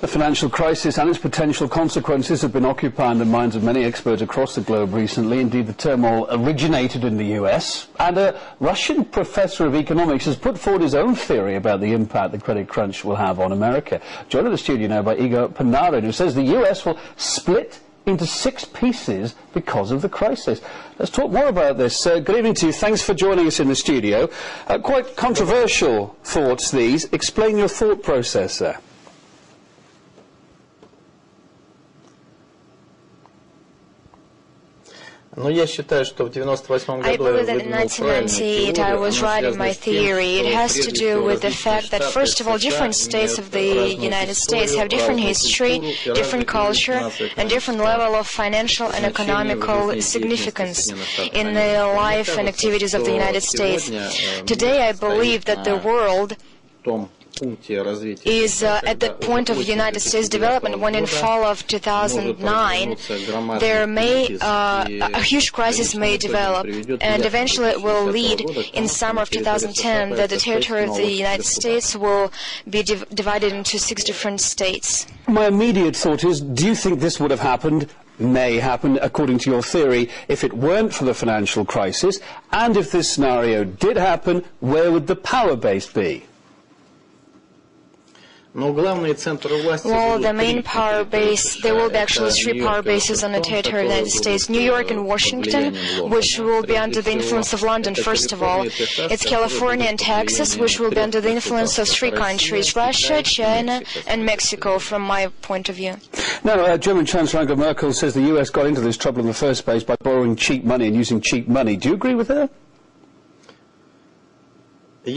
The financial crisis and its potential consequences have been occupying the minds of many experts across the globe recently. Indeed, the turmoil originated in the US, and a Russian professor of economics has put forward his own theory about the impact the credit crunch will have on America. Joined in the studio now by Igor Panarin, who says the US will split into 6 pieces because of the crisis. Let's talk more about this. Good evening to you. Thanks for joining us in the studio. Quite controversial thoughts, these. Explain your thought process there. I believe that in 1998 I was writing my theory. It has to do with the fact that, first of all, different states of the United States have different history, different culture, and different level of financial and economical significance in the life and activities of the United States. Today I believe that the world is at the point of United States development when in fall of 2009 there may a huge crisis may develop, and eventually it will lead in summer of 2010 that the territory of the United States will be divided into 6 different states. My immediate thought is, do you think this would have happened, may happen, according to your theory, if it weren't for the financial crisis? And if this scenario did happen, where would the power base be? Well, the main power base, there will be actually 3 power bases on the territory of the United States. New York and Washington, which will be under the influence of London, first of all. It's California and Texas, which will be under the influence of 3 countries, Russia, China, and Mexico, from my point of view. Now, German Chancellor Angela Merkel says the US got into this trouble in the first place by borrowing cheap money and using cheap money. Do you agree with her? I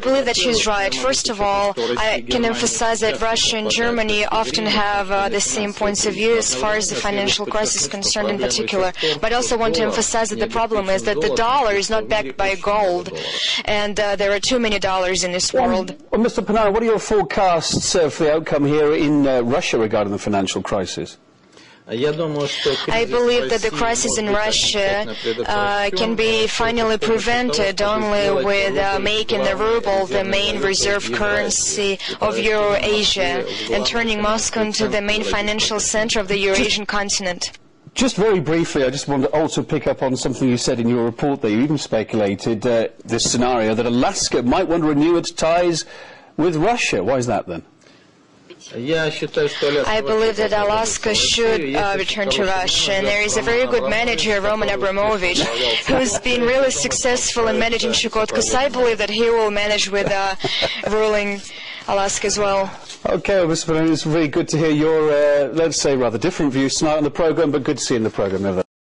believe that she's right. First of all, I can emphasize that Russia and Germany often have the same points of view as far as the financial crisis is concerned in particular. But I also want to emphasize that the problem is that the dollar is not backed by gold, and there are too many dollars in this world. Well, Mr. Panarin, what are your forecasts for the outcome here in Russia regarding the financial crisis? I believe that the crisis in Russia can be finally prevented only with making the ruble the main reserve currency of Eurasia and turning Moscow into the main financial center of the Eurasian continent. Just very briefly, I just want to also pick up on something you said in your report there. You even speculated this scenario that Alaska might want to renew its ties with Russia. Why is that then? I believe that Alaska should return to Russia, and there is a very good manager, Roman Abramovich, who's been really successful in managing Chukotka, so I believe that he will manage with ruling Alaska as well. Okay, well, Mr. Panarin, it's really good to hear your, let's say, rather different views tonight on the programme, but good to see you in the programme.